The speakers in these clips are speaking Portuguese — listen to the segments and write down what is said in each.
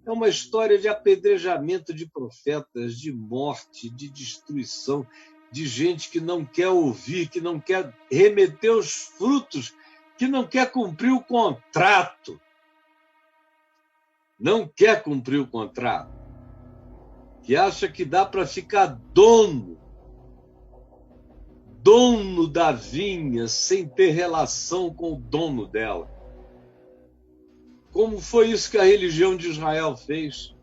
É uma história de apedrejamento de profetas, de morte, de destruição, de gente que não quer ouvir, que não quer remeter os frutos, que não quer cumprir o contrato. Não quer cumprir o contrato. Que acha que dá para ficar dono da vinha sem ter relação com o dono dela. Como foi isso que a religião de Israel fez?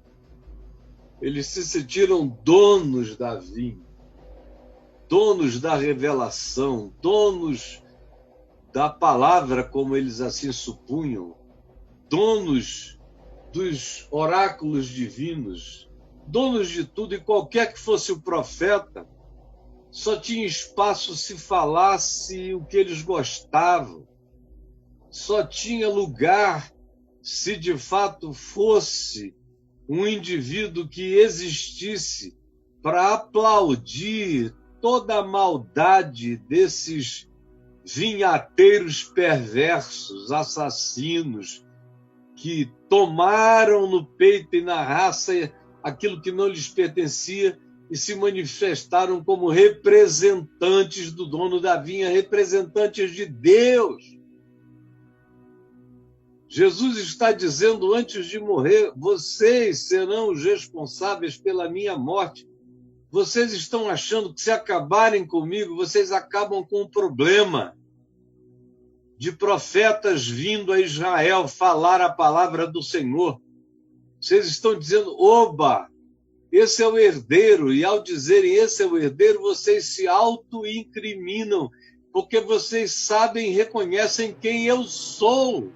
Eles se sentiram donos da vinha, donos da revelação, donos da palavra, como eles assim supunham, donos dos oráculos divinos, donos de tudo, e qualquer que fosse o profeta, só tinha espaço se falasse o que eles gostavam, só tinha lugar se de fato fosse um indivíduo que existisse para aplaudir toda a maldade desses vinhateiros perversos, assassinos, que tomaram no peito e na raça aquilo que não lhes pertencia e se manifestaram como representantes do dono da vinha, representantes de Deus. Jesus está dizendo antes de morrer: vocês serão os responsáveis pela minha morte. Vocês estão achando que se acabarem comigo, vocês acabam com o problema de profetas vindo a Israel falar a palavra do Senhor. Vocês estão dizendo: oba, esse é o herdeiro, e ao dizerem esse é o herdeiro, vocês se auto-incriminam, porque vocês sabem e reconhecem quem eu sou,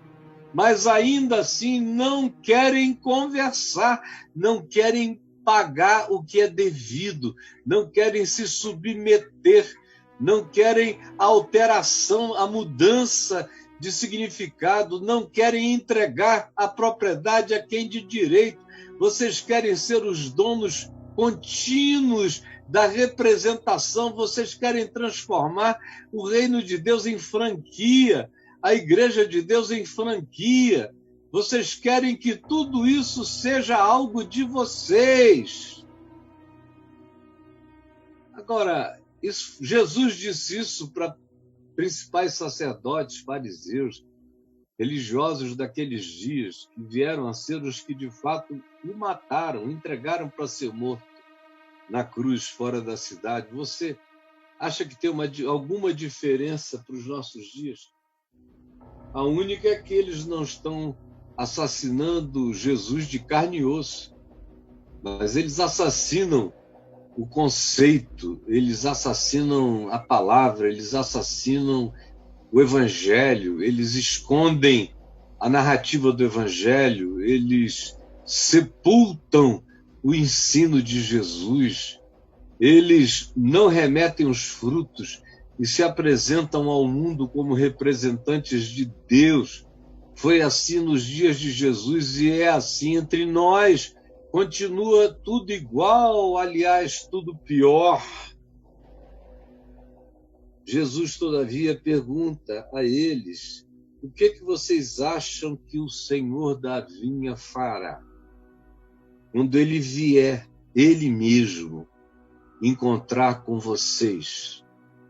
mas ainda assim não querem conversar, não querem pagar o que é devido, não querem se submeter, não querem a alteração, a mudança de significado, não querem entregar a propriedade a quem de direito. Vocês querem ser os donos contínuos da representação, vocês querem transformar o reino de Deus em franquia, a igreja de Deus em franquia. Vocês querem que tudo isso seja algo de vocês. Agora, Jesus disse isso para principais sacerdotes, fariseus, religiosos daqueles dias, que vieram a ser os que de fato o mataram, entregaram para ser morto na cruz fora da cidade. Você acha que tem alguma diferença para os nossos dias? A única é que eles não estão assassinando Jesus de carne e osso, mas eles assassinam o conceito, eles assassinam a palavra, eles assassinam o evangelho, eles escondem a narrativa do evangelho, eles sepultam o ensino de Jesus, eles não remetem os frutos e se apresentam ao mundo como representantes de Deus. Foi assim nos dias de Jesus e é assim entre nós. Continua tudo igual, aliás, tudo pior. Jesus, todavia, pergunta a eles: o que vocês acham que o Senhor da vinha fará quando ele vier, ele mesmo, encontrar com vocês,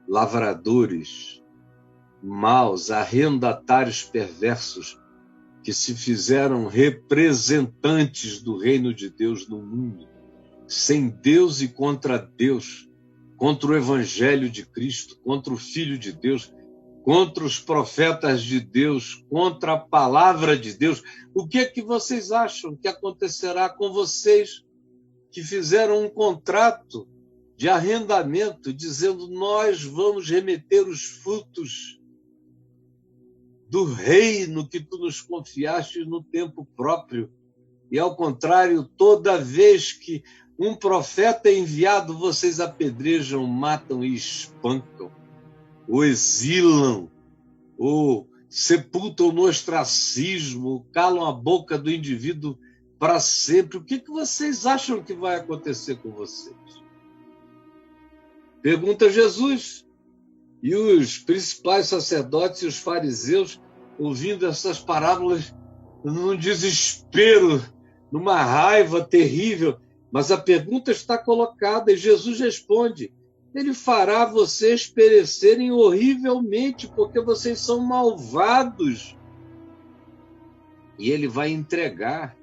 lavradores maus, arrendatários perversos, que se fizeram representantes do reino de Deus no mundo, sem Deus e contra Deus, contra o evangelho de Cristo, contra o Filho de Deus, contra os profetas de Deus, contra a palavra de Deus? O que vocês acham que acontecerá com vocês que fizeram um contrato de arrendamento, dizendo: nós vamos remeter os frutos do reino que tu nos confiaste no tempo próprio, e ao contrário, toda vez que um profeta é enviado, vocês apedrejam, matam e espancam, ou exilam, ou sepultam no ostracismo, calam a boca do indivíduo para sempre. O que vocês acham que vai acontecer com vocês? Pergunta Jesus. E os principais sacerdotes e os fariseus, ouvindo essas parábolas, num desespero numa raiva terrível, mas a pergunta está colocada e Jesus responde: ele fará vocês perecerem horrivelmente, porque vocês são malvados. E ele vai entregar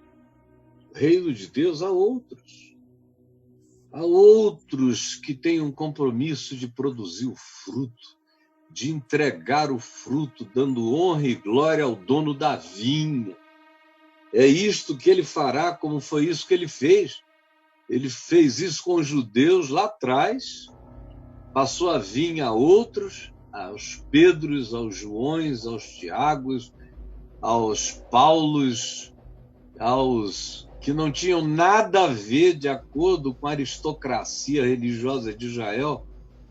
o reino de Deus a outros que têm um compromisso de produzir o fruto, de entregar o fruto, dando honra e glória ao dono da vinha. É isto que ele fará, como foi isso que ele fez. Ele fez isso com os judeus lá atrás, passou a vinha a outros, aos Pedros, aos Joões, aos Tiagos, aos Paulos, aos que não tinham nada a ver, de acordo com a aristocracia religiosa de Israel,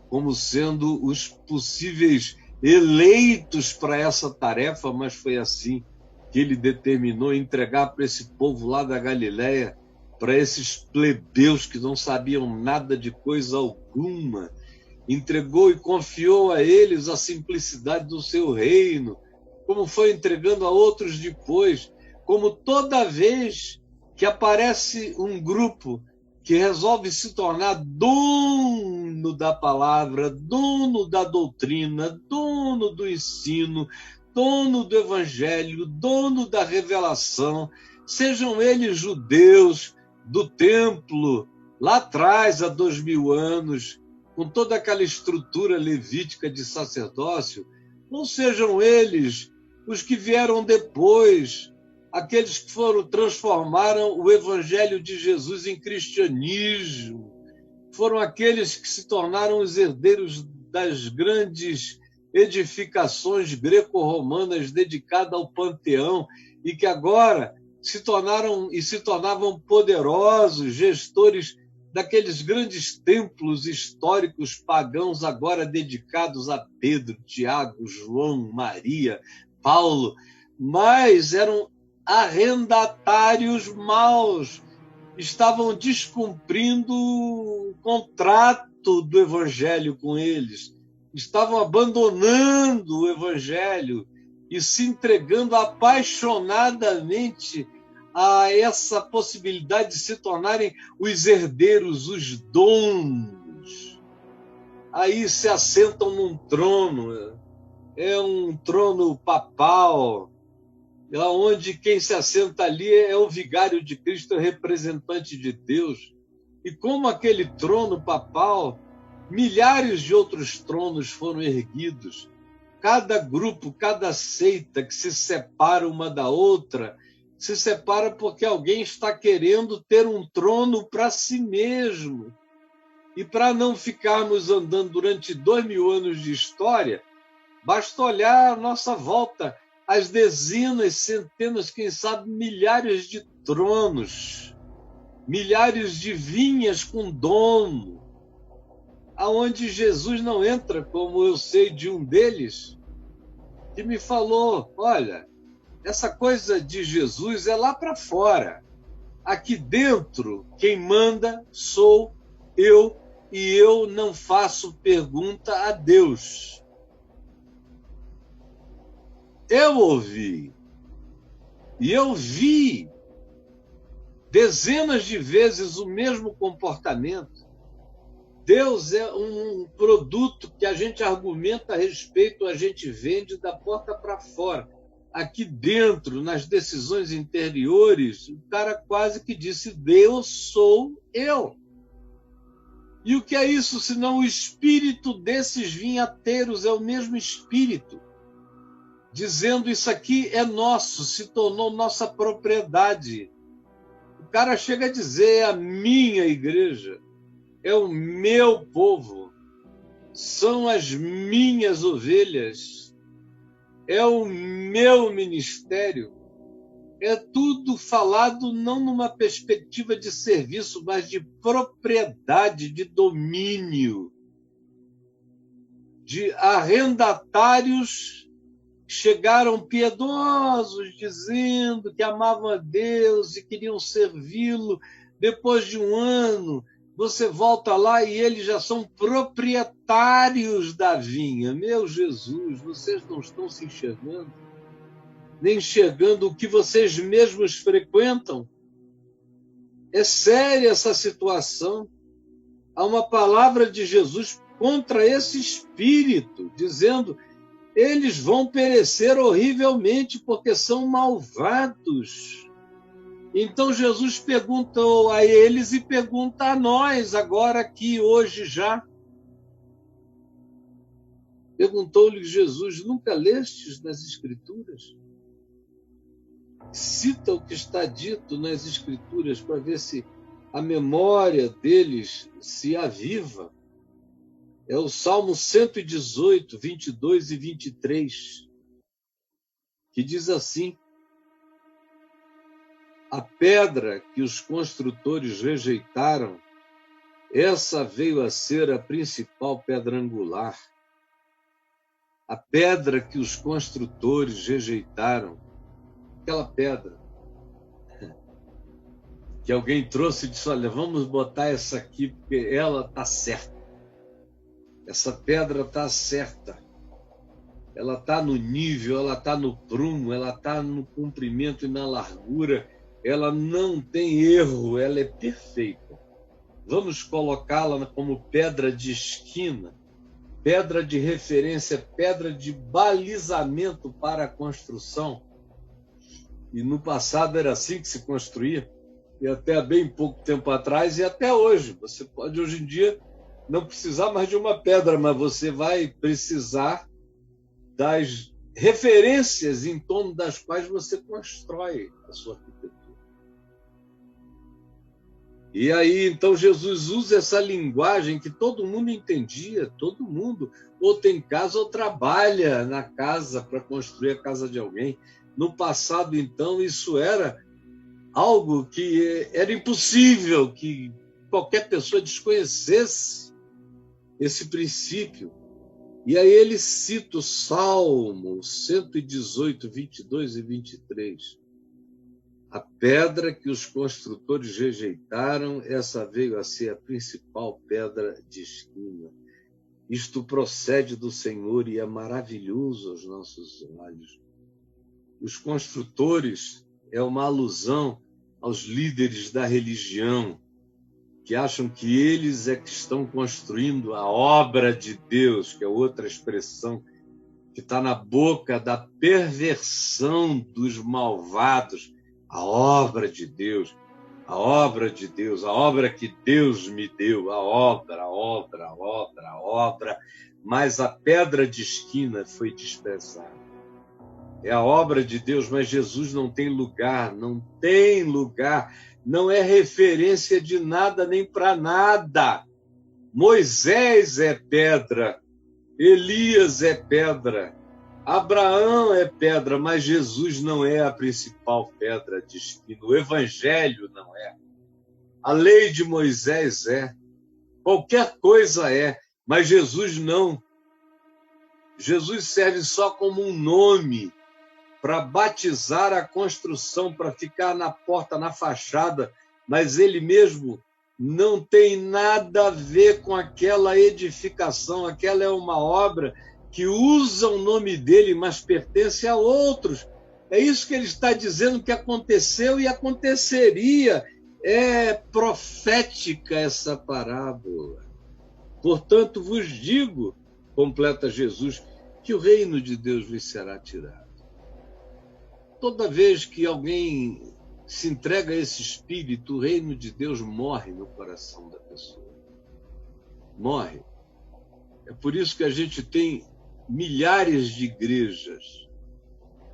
como sendo os possíveis eleitos para essa tarefa, mas foi assim que ele determinou entregar para esse povo lá da Galileia, para esses plebeus que não sabiam nada de coisa alguma. Entregou e confiou a eles a simplicidade do seu reino, como foi entregando a outros depois, como toda vez que aparece um grupo que resolve se tornar dono da palavra, dono da doutrina, dono do ensino, dono do evangelho, dono da revelação, sejam eles judeus do templo, lá atrás, há 2000 anos, com toda aquela estrutura levítica de sacerdócio, não sejam eles os que vieram depois, aqueles que transformaram o evangelho de Jesus em cristianismo, foram aqueles que se tornaram os herdeiros das grandes edificações greco-romanas dedicadas ao panteão e que agora se tornavam poderosos gestores daqueles grandes templos históricos pagãos agora dedicados a Pedro, Tiago, João, Maria, Paulo, mas eram arrendatários maus, estavam descumprindo o contrato do evangelho com eles, estavam abandonando o evangelho e se entregando apaixonadamente a essa possibilidade de se tornarem os herdeiros, os donos. Aí se assentam num trono, é um trono papal, onde quem se assenta ali é o vigário de Cristo, é o representante de Deus. E como aquele trono papal, milhares de outros tronos foram erguidos. Cada grupo, cada seita que se separa uma da outra, se separa porque alguém está querendo ter um trono para si mesmo. E para não ficarmos andando durante 2000 anos de história, basta olhar à nossa volta as dezenas, centenas, quem sabe milhares de tronos, milhares de vinhas com dono, aonde Jesus não entra, como eu sei de um deles, que me falou: olha, essa coisa de Jesus é lá para fora. Aqui dentro, quem manda sou eu, e eu não faço pergunta a Deus. Eu ouvi, e eu vi dezenas de vezes o mesmo comportamento. Deus é um produto que a gente argumenta a respeito, a gente vende da porta para fora. Aqui dentro, nas decisões interiores, o cara quase que disse: Deus sou eu. E o que é isso, senão o espírito desses vinhateiros? É o mesmo espírito, dizendo: isso aqui é nosso, se tornou nossa propriedade. O cara chega a dizer: é a minha igreja, é o meu povo, são as minhas ovelhas, é o meu ministério. É tudo falado não numa perspectiva de serviço, mas de propriedade, de domínio, de arrendatários. Chegaram piedosos, dizendo que amavam a Deus e queriam servi-lo. Depois de um ano, você volta lá e eles já são proprietários da vinha. Meu Jesus, vocês não estão se enxergando, nem enxergando o que vocês mesmos frequentam. É séria essa situação. Há uma palavra de Jesus contra esse espírito, dizendo: eles vão perecer horrivelmente porque são malvados. Então Jesus perguntou a eles e pergunta a nós, agora aqui, hoje já. Perguntou-lhe Jesus: nunca lestes nas Escrituras? Cita o que está dito nas Escrituras para ver se a memória deles se aviva. É o Salmo 118, 22 e 23, que diz assim: a pedra que os construtores rejeitaram, essa veio a ser a principal pedra angular. A pedra que os construtores rejeitaram, aquela pedra que alguém trouxe e disse: olha, vamos botar essa aqui porque ela está certa. Essa pedra está certa. Ela está no nível, ela está no prumo, ela está no comprimento e na largura. Ela não tem erro, ela é perfeita. Vamos colocá-la como pedra de esquina, pedra de referência, pedra de balizamento para a construção. E no passado era assim que se construía, e até há bem pouco tempo atrás, e até hoje. Você pode, hoje em dia, não precisar mais de uma pedra, mas você vai precisar das referências em torno das quais você constrói a sua arquitetura. E aí, então, Jesus usa essa linguagem que todo mundo entendia, todo mundo ou tem casa ou trabalha na casa para construir a casa de alguém. No passado, então, isso era algo que era impossível que qualquer pessoa desconhecesse esse princípio. E aí ele cita o Salmo 118, 22 e 23. A pedra que os construtores rejeitaram, essa veio a ser a principal pedra de esquina. Isto procede do Senhor e é maravilhoso aos nossos olhos. Os construtores é uma alusão aos líderes da religião, que acham que eles é que estão construindo a obra de Deus, que é outra expressão que está na boca da perversão dos malvados. A obra de Deus, a obra de Deus, a obra que Deus me deu, a obra, mas a pedra de esquina foi desprezada. É a obra de Deus, mas Jesus não tem lugar, não é referência de nada nem para nada. Moisés é pedra, Elias é pedra, Abraão é pedra, mas Jesus não é a principal pedra de esquina. O Evangelho não é. A lei de Moisés é. Qualquer coisa é, mas Jesus não. Jesus serve só como um nome para batizar a construção, para ficar na porta, na fachada, mas ele mesmo não tem nada a ver com aquela edificação. Aquela é uma obra que usa o nome dele, mas pertence a outros. É isso que ele está dizendo que aconteceu e aconteceria. É profética essa parábola. Portanto, vos digo, completa Jesus, que o reino de Deus lhe será tirado. Toda vez que alguém se entrega a esse espírito, o reino de Deus morre no coração da pessoa. Morre. É por isso que a gente tem milhares de igrejas,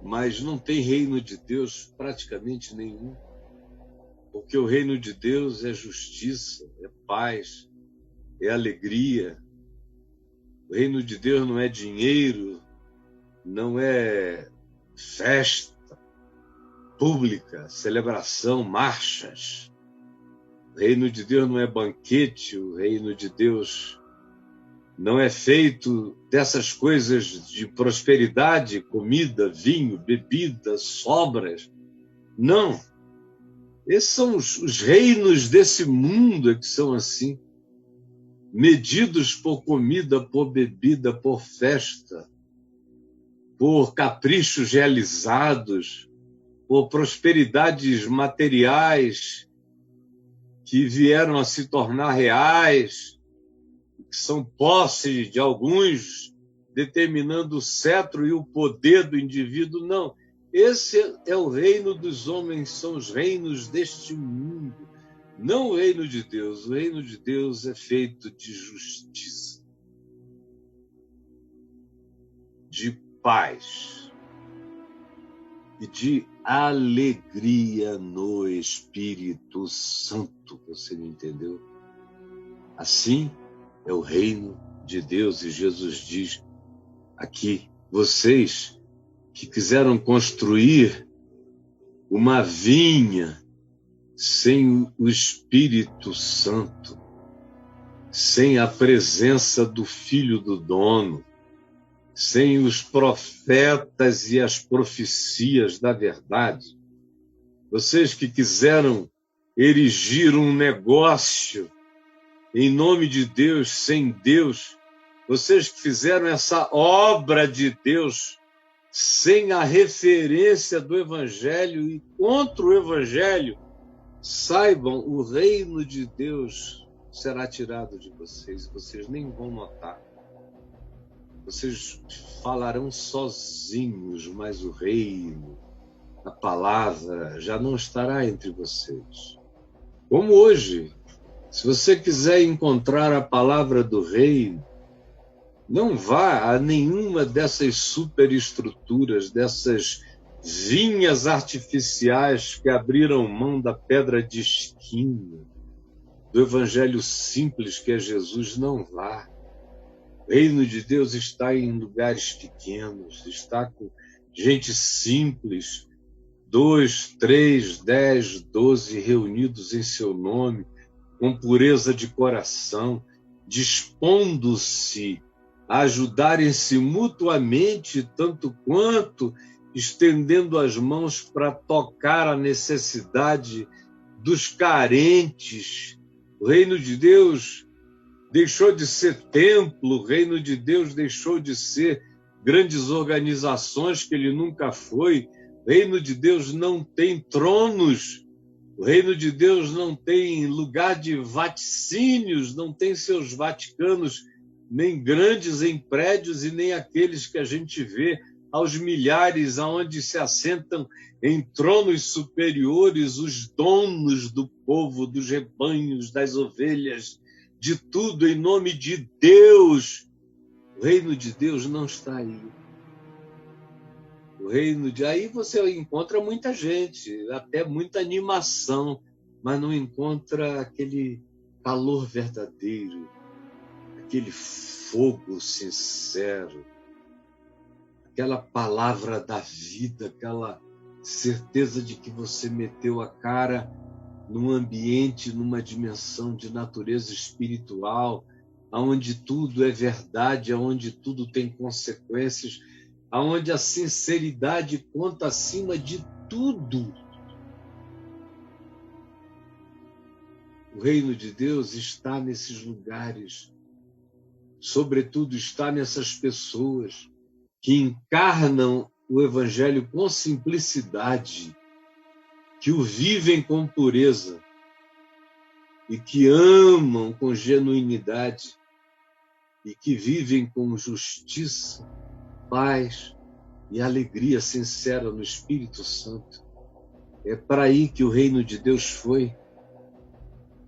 mas não tem reino de Deus praticamente nenhum. Porque o reino de Deus é justiça, é paz, é alegria. O reino de Deus não é dinheiro, não é festa pública, celebração, marchas. O reino de Deus não é banquete, o reino de Deus não é feito dessas coisas de prosperidade, comida, vinho, bebida, sobras. Não. Esses são os reinos desse mundo que são assim, medidos por comida, por bebida, por festa, por caprichos realizados, por prosperidades materiais, que vieram a se tornar reais, que são posse de alguns, determinando o cetro e o poder do indivíduo. Não, esse é o reino dos homens, são os reinos deste mundo, não o reino de Deus. O reino de Deus é feito de justiça, de paz e de alegria no Espírito Santo. Você me entendeu? Assim é o reino de Deus. E Jesus diz aqui, vocês que quiseram construir uma vinha sem o Espírito Santo, sem a presença do Filho do Dono, sem os profetas e as profecias da verdade, vocês que quiseram erigir um negócio em nome de Deus, sem Deus, vocês que fizeram essa obra de Deus sem a referência do Evangelho e contra o Evangelho, saibam, o reino de Deus será tirado de vocês, vocês nem vão notar. Vocês falarão sozinhos, mas o reino, a palavra, já não estará entre vocês. Como hoje, se você quiser encontrar a palavra do reino, não vá a nenhuma dessas superestruturas, dessas vinhas artificiais que abriram mão da pedra de esquina, do evangelho simples que é Jesus. Não vá. O reino de Deus está em lugares pequenos, está com gente simples, 2, 3, 10, 12 reunidos em seu nome, com pureza de coração, dispondo-se a ajudarem-se mutuamente, tanto quanto estendendo as mãos para tocar a necessidade dos carentes. O reino de Deus deixou de ser templo, o reino de Deus deixou de ser grandes organizações que ele nunca foi. O reino de Deus não tem tronos, o reino de Deus não tem lugar de vaticínios, não tem seus vaticanos, nem grandes em prédios e nem aqueles que a gente vê aos milhares, aonde se assentam em tronos superiores os donos do povo, dos rebanhos, das ovelhas, de tudo em nome de Deus. O reino de Deus não está aí. O reino de... Aí você encontra muita gente, até muita animação, mas não encontra aquele calor verdadeiro, aquele fogo sincero, aquela palavra da vida, aquela certeza de que você meteu a cara num ambiente, numa dimensão de natureza espiritual, onde tudo é verdade, onde tudo tem consequências, onde a sinceridade conta acima de tudo. O reino de Deus está nesses lugares, sobretudo está nessas pessoas que encarnam o Evangelho com simplicidade, que o vivem com pureza e que amam com genuinidade e que vivem com justiça, paz e alegria sincera no Espírito Santo. É para aí que o reino de Deus foi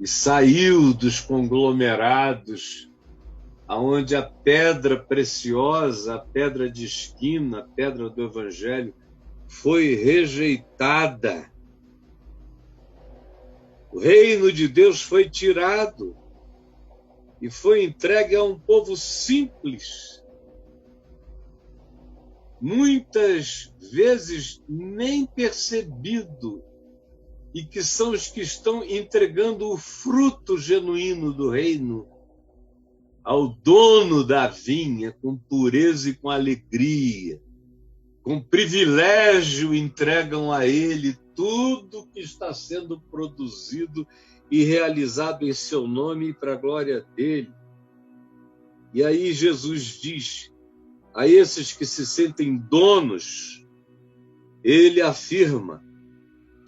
e saiu dos conglomerados, aonde a pedra preciosa, a pedra de esquina, a pedra do Evangelho, foi rejeitada. O reino de Deus foi tirado e foi entregue a um povo simples, muitas vezes nem percebido, e que são os que estão entregando o fruto genuíno do reino ao dono da vinha, com pureza e com alegria, com privilégio entregam a ele tudo que está sendo produzido e realizado em seu nome para a glória dele. E aí Jesus diz a esses que se sentem donos, ele afirma: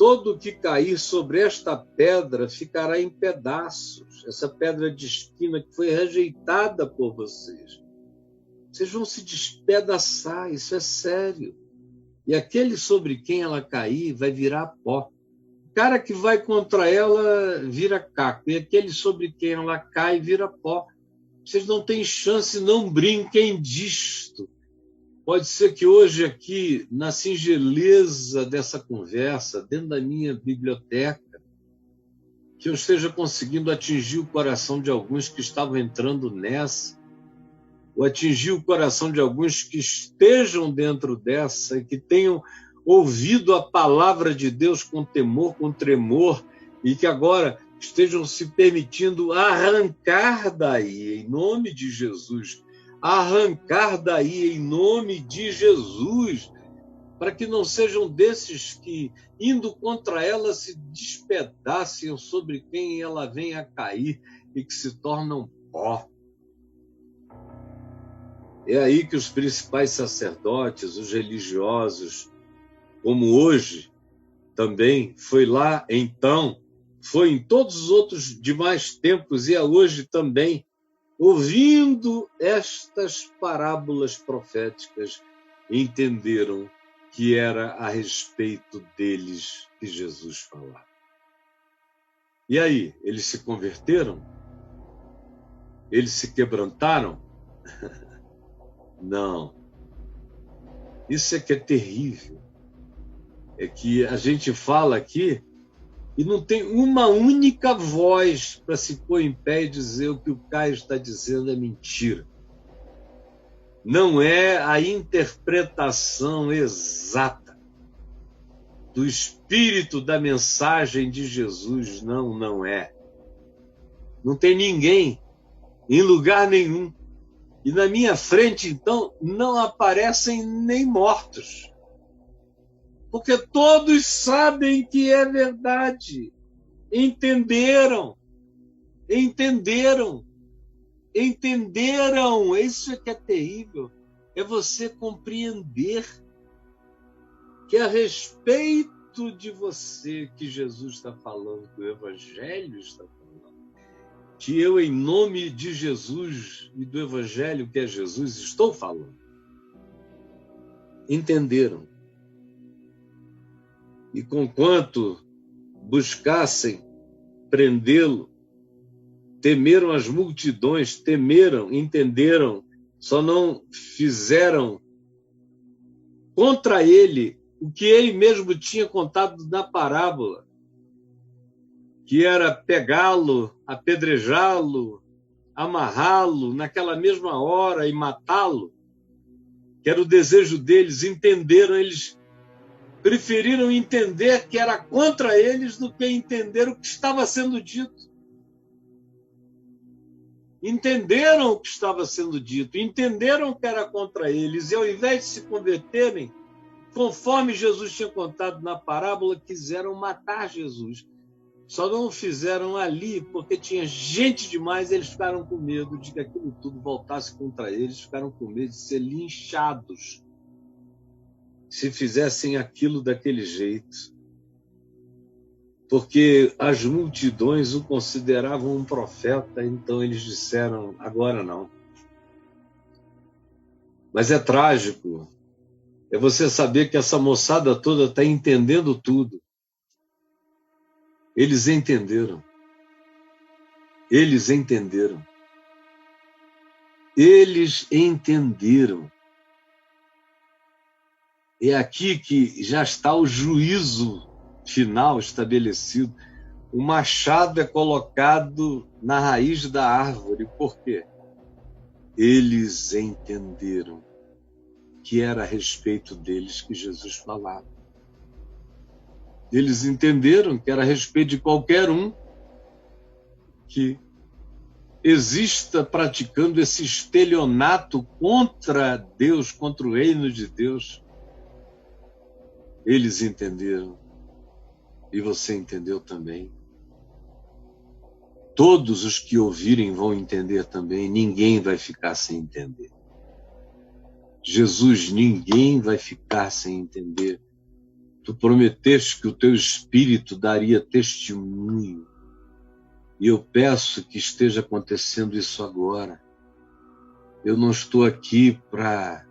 todo que cair sobre esta pedra ficará em pedaços. Essa pedra de esquina que foi rejeitada por vocês. Vocês vão se despedaçar, isso é sério. E aquele sobre quem ela cair vai virar pó. O cara que vai contra ela vira caco. E aquele sobre quem ela cai vira pó. Vocês não têm chance, não brinquem disto. Pode ser que hoje aqui, na singeleza dessa conversa, dentro da minha biblioteca, que eu esteja conseguindo atingir o coração de alguns que estavam entrando nessa, ou atingir o coração de alguns que estejam dentro dessa e que tenham ouvido a palavra de Deus com temor, com tremor, e que agora estejam se permitindo arrancar daí, em nome de Jesus, arrancar daí em nome de Jesus, para que não sejam desses que, indo contra ela, se despedacem sobre quem ela vem a cair e que se tornam pó. É aí que os principais sacerdotes, os religiosos, como hoje também, foi lá então, foi em todos os outros demais tempos e é hoje também, ouvindo estas parábolas proféticas, entenderam que era a respeito deles que Jesus falava. E aí, eles se converteram? Eles se quebrantaram? Não. Isso é que é terrível. É que a gente fala aqui e não tem uma única voz para se pôr em pé e dizer o que o Caio está dizendo é mentira. Não é a interpretação exata do espírito da mensagem de Jesus. Não, não é. Não tem ninguém em lugar nenhum. E na minha frente, então, não aparecem nem mortos. Porque todos sabem que é verdade. Entenderam. Isso é que é terrível. É você compreender que a respeito de você que Jesus está falando, que o Evangelho está falando, que eu, em nome de Jesus e do Evangelho que é Jesus, estou falando. Entenderam. E conquanto buscassem prendê-lo, temeram as multidões, temeram, entenderam, só não fizeram contra ele o que ele mesmo tinha contado na parábola, que era pegá-lo, apedrejá-lo, amarrá-lo naquela mesma hora e matá-lo, que era o desejo deles. Entenderam, eles preferiram entender que era contra eles do que entender o que estava sendo dito. Entenderam o que estava sendo dito, entenderam que era contra eles, e ao invés de se converterem, conforme Jesus tinha contado na parábola, quiseram matar Jesus. Só não o fizeram ali porque tinha gente demais, eles ficaram com medo de que aquilo tudo voltasse contra eles, ficaram com medo de ser linchados se fizessem aquilo daquele jeito. Porque as multidões o consideravam um profeta, então eles disseram, agora não. Mas é trágico, é você saber que essa moçada toda está entendendo tudo. Eles entenderam. Eles entenderam. Eles entenderam. É aqui que já está o juízo final estabelecido. O machado é colocado na raiz da árvore. Por quê? Eles entenderam que era a respeito deles que Jesus falava. Eles entenderam que era a respeito de qualquer um que exista praticando esse estelionato contra Deus, contra o reino de Deus. Eles entenderam. E você entendeu também. Todos os que ouvirem vão entender também. Ninguém vai ficar sem entender. Jesus, ninguém vai ficar sem entender. Tu prometeste que o teu Espírito daria testemunho. E eu peço que esteja acontecendo isso agora. Eu não estou aqui para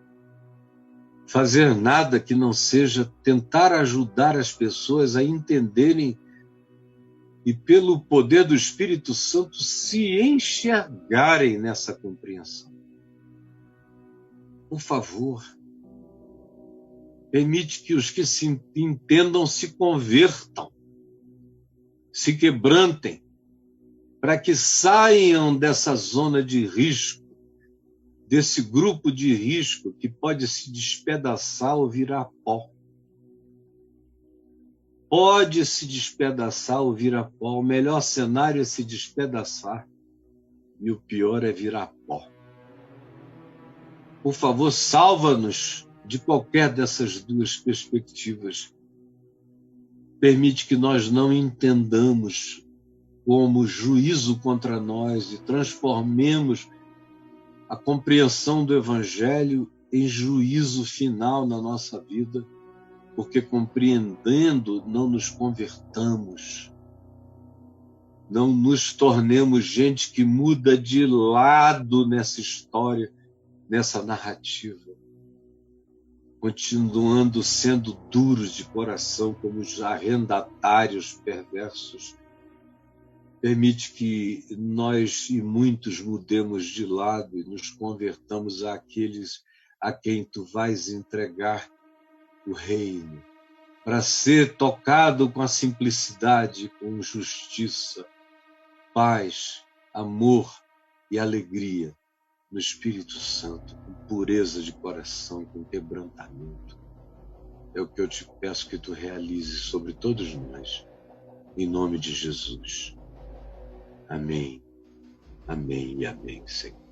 fazer nada que não seja tentar ajudar as pessoas a entenderem e, pelo poder do Espírito Santo, se enxergarem nessa compreensão. Por favor, permite que os que se entendam se convertam, se quebrantem, para que saiam dessa zona de risco, desse grupo de risco que pode se despedaçar ou virar pó. Pode se despedaçar ou virar pó. O melhor cenário é se despedaçar e o pior é virar pó. Por favor, salva-nos de qualquer dessas duas perspectivas. Permite que nós não entendamos como juízo contra nós e transformemos a compreensão do Evangelho em juízo final na nossa vida, porque compreendendo não nos convertamos, não nos tornemos gente que muda de lado nessa história, nessa narrativa, continuando sendo duros de coração como os arrendatários perversos. Permite que nós e muitos mudemos de lado e nos convertamos àqueles a quem tu vais entregar o reino, para ser tocado com a simplicidade, com justiça, paz, amor e alegria no Espírito Santo, com pureza de coração, com quebrantamento. É o que eu te peço que tu realizes sobre todos nós, em nome de Jesus. Amém, amém e amém, Senhor.